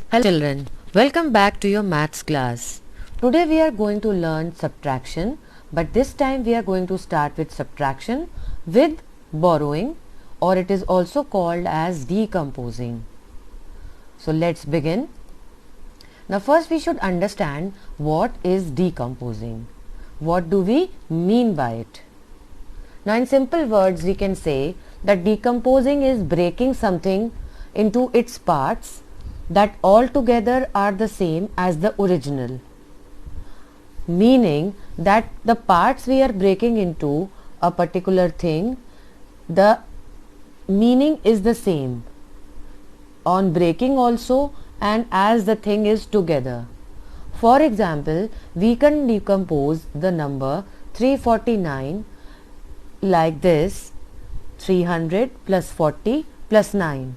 Hello children, welcome back to your maths class. Today we are going to learn subtraction, but this time we are going to start with subtraction with borrowing, or it is also called as decomposing. So let's begin. Now first we should understand what is decomposing. What do we mean by it? Now in simple words we can say that decomposing is breaking something into its parts that altogether are the same as the original, meaning that the parts we are breaking into a particular thing, the meaning is the same on breaking also and as the thing is together. For example, we can decompose the number 349 like this: 300 plus 40 plus 9.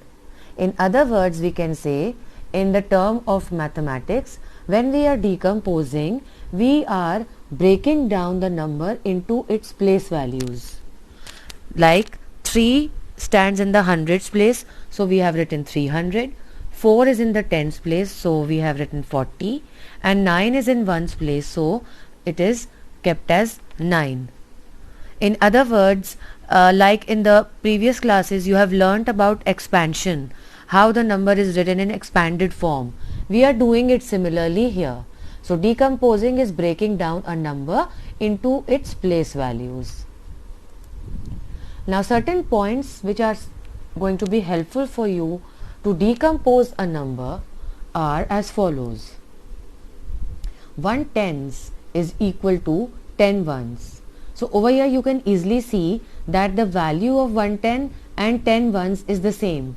In other words, we can say, in the term of mathematics, when we are decomposing, we are breaking down the number into its place values. Like 3 stands in the hundreds place, so we have written 300. 4 is in the tens place, so we have written 40. And 9 is in ones place, so it is kept as 9. In other words, like in the previous classes, you have learnt about expansion, how the number is written in expanded form. We are doing it similarly here. So decomposing is breaking down a number into its place values. Now certain points which are going to be helpful for you to decompose a number are as follows. 1 tens is equal to 10 ones. So over here you can easily see that the value of 110 and 10 ones is the same.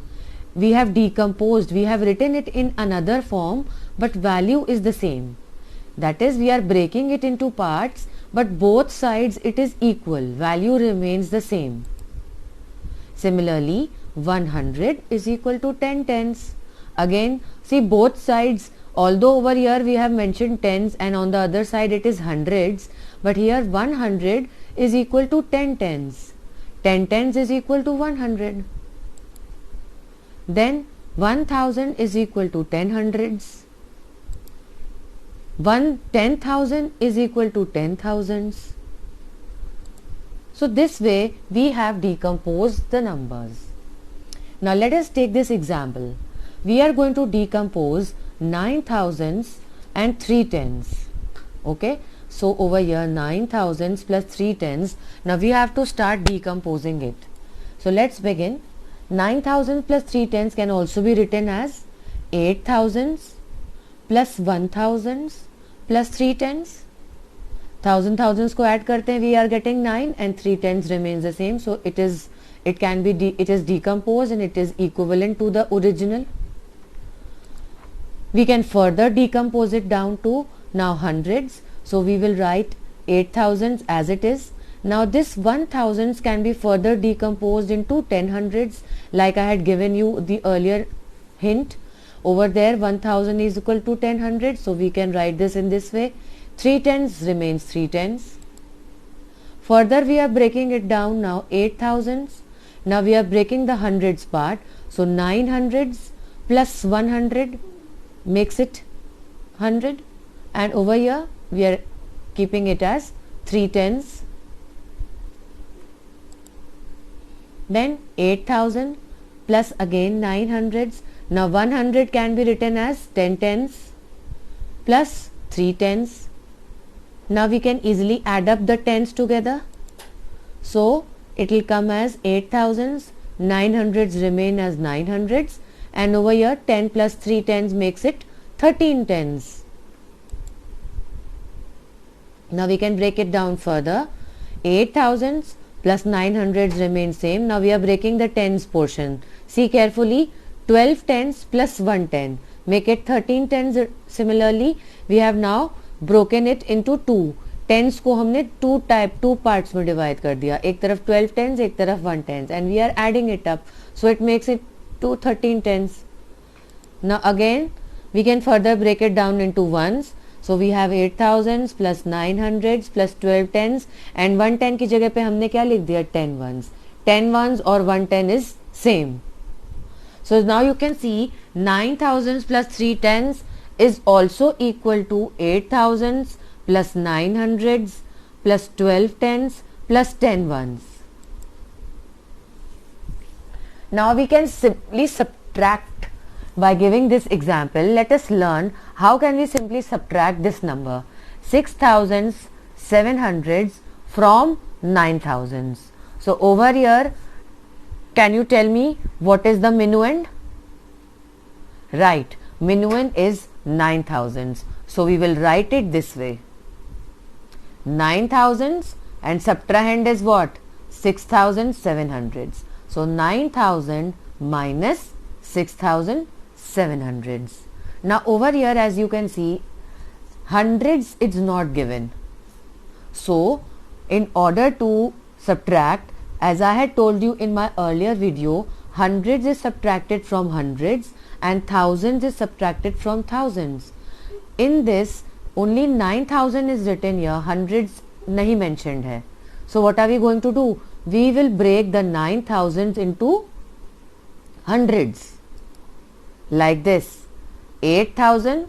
We have decomposed, we have written it in another form, but value is the same. That is, we are breaking it into parts, but both sides it is equal, value remains the same. Similarly, 100 is equal to 10 tens. Again, see both sides, although over here we have mentioned tens and on the other side it is hundreds, but here 100 is equal to 10 tens. 10 tens is equal to 100. Then 1000 is equal to 10 hundreds. 10,000 is equal to 10 thousands. So this way we have decomposed the numbers. Now let us take this example. We are going to decompose 9 thousands and 3 tens. Okay. So over here 9 thousands plus 3 tens. Now we have to start decomposing it. So let's begin. 9,000 plus 3 tens can also be written as 8 thousands plus 1 thousands plus 3 tens. Thousands को add करते हैं, we are getting 9 and 3 tens remains the same. So it is decomposed and it is equivalent to the original. We can further decompose it down to now hundreds. So we will write 8 thousands as it is. Now this 1 thousands can be further decomposed into 10 hundreds, like I had given you the earlier hint. Over there 1000 is equal to 10 hundreds, so we can write this in this way. 3 tens remains 3 tens. Further we are breaking it down now 8 thousands. Now we are breaking the hundreds part, so 9 hundreds plus 100 makes it 100, and over here we are keeping it as 3 tens. Then 8000 plus again 9 hundreds. Now 100 can be written as 10 tens plus 3 tens. Now we can easily add up the tens together. So it will come as 8 thousands, 9 hundreds remain as 9 hundreds, and over here 10 plus 3 tens makes it 13 tens. Now we can break it down further. 8 thousands plus 9 hundreds remain same. Now we are breaking the tens portion. See carefully, 12 tens plus 1 ten make it 13 tens. Similarly, we have now broken it into 2. Tense को हमने two parts में divide कर दिया, एक तरफ 12 tense एक तरफ 1 tens, and we are adding it up, so it makes it to 13 tens. Now again we can further break it down into ones. So we have 8000s plus 900s plus 12 tens, and 1 10 की जगह पे हमने क्या लिख दिया 10 ones. 10 ones और 1 10 is same. So now you can see 9 thousands plus 3 tens is also equal to 8 thousands plus 9 hundreds plus 12 tens plus 10 ones. Now we can simply subtract by giving this example. Let us learn how can we simply subtract this number 6,700 from 9,000. So over here, can you tell me what is the minuend? Right, minuend is 9,000. So we will write it this way. 9,000 and subtrahend is what? 6,700. So 9,000 minus 6,700. Now over here, as you can see, hundreds is not given. So in order to subtract, as I had told you in my earlier video, hundreds is subtracted from hundreds and thousands is subtracted from thousands. In this, only 9,000 is written here, hundreds nahi mentioned hai. So what are we going to do? We will break the 9,000 into hundreds like this. 8,000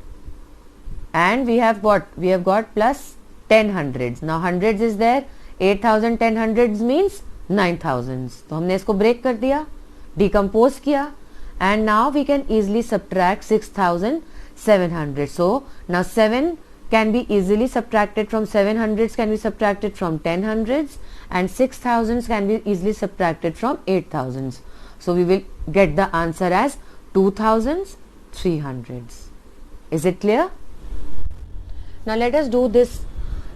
and we have what? We have got plus 10 hundreds. Now hundreds is there, 8,000 10 hundreds means 9,000. तो हमने इसको break कर दिया, decompose किया, and now we can easily subtract 6,700. So now 7 can be easily subtracted from 700s, can be subtracted from 10 hundreds, and 6,000s can be easily subtracted from 8,000s. So we will get the answer as 2,300s. Is it clear? Now let us do this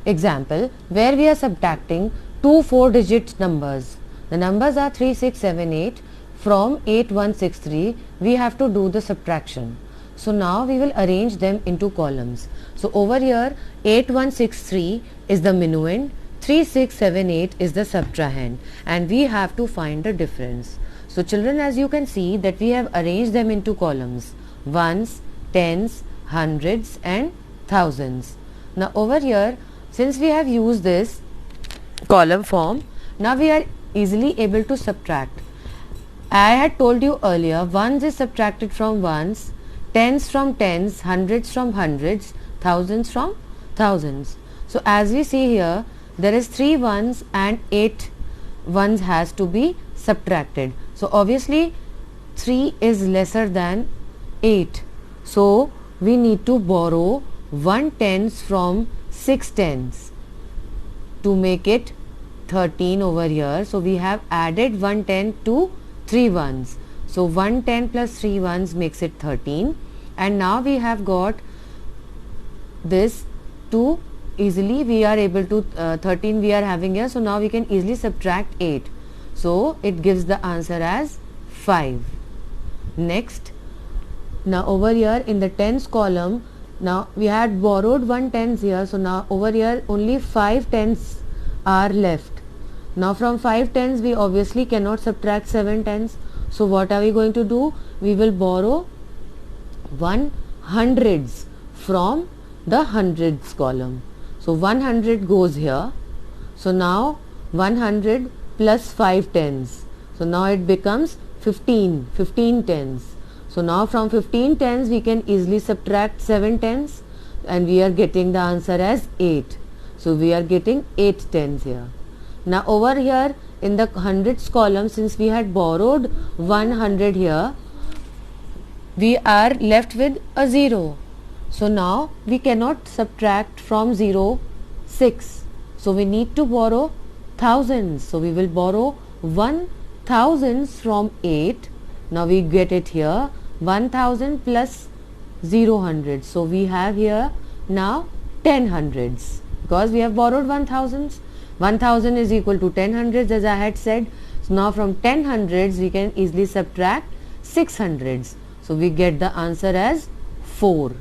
example where we are subtracting two 4-digit numbers. The numbers are 3678 from 8163. We have to do the subtraction. So now we will arrange them into columns. So over here 8163 is the minuend, 3678 is the subtrahend, and we have to find the difference. So children, as you can see that we have arranged them into columns, ones, tens, hundreds and thousands. Now over here, since we have used this column form, now we are easily able to subtract. I had told you earlier, ones is subtracted from ones, tens from tens, hundreds from hundreds, thousands from thousands. So as we see here, there is 3 ones and 8 ones has to be subtracted. So obviously 3 is lesser than 8. So we need to borrow 1 tens from 6 tens to make it 13 over here. So we have added 1 10 to 3 ones. So 1 10 plus 3 ones makes it 13, and now we have got this to easily we are able to 13 we are having here. So now we can easily subtract 8. So it gives the answer as 5. Next, now over here in the tens column, now we had borrowed 1 tens here. So now over here only 5 tens are left. Now from 5 tens we obviously cannot subtract 7 tens. So what are we going to do? We will borrow 1 hundreds from the hundreds column. So 100 goes here. So now 100 plus 5 tens. So now it becomes 15 tens. So now from 15 tens we can easily subtract 7 tens, and we are getting the answer as 8. So we are getting 8 tens here. Now over here in the hundreds column, since we had borrowed 100 here, we are left with a 0. So now we cannot subtract from 0 6. So we need to borrow thousands. So we will borrow 1 thousands from 8. Now we get it here 1000 plus 0 hundreds. So we have here now 10 hundreds because we have borrowed 1000s. 1000 is equal to 10 hundreds, as I had said. So now from 10 hundreds we can easily subtract 6 hundreds. So we get the answer as 4.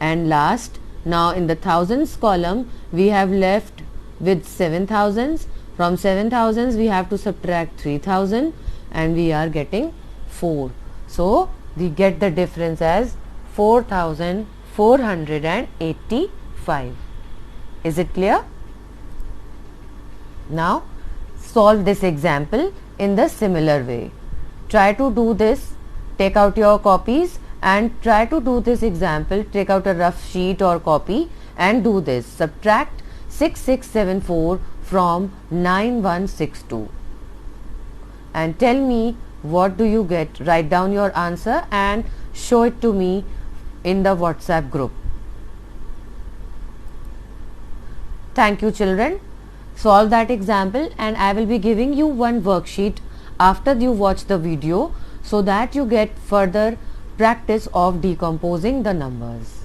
And last, now in the thousands column we have left with 7,000s. From 7,000s we have to subtract 3,000 and we are getting 4. So we get the difference as 4,485. Is it clear? Now solve this example in the similar way. Try to do this take out your copies and try to do this example. Take out a rough sheet or copy and do this. Subtract 6674 from 9162 and tell me what do you get. Write down your answer and show it to me in the WhatsApp group. Thank you children. Solve that example and I will be giving you one worksheet after you watch the video so that you get further practice of decomposing the numbers.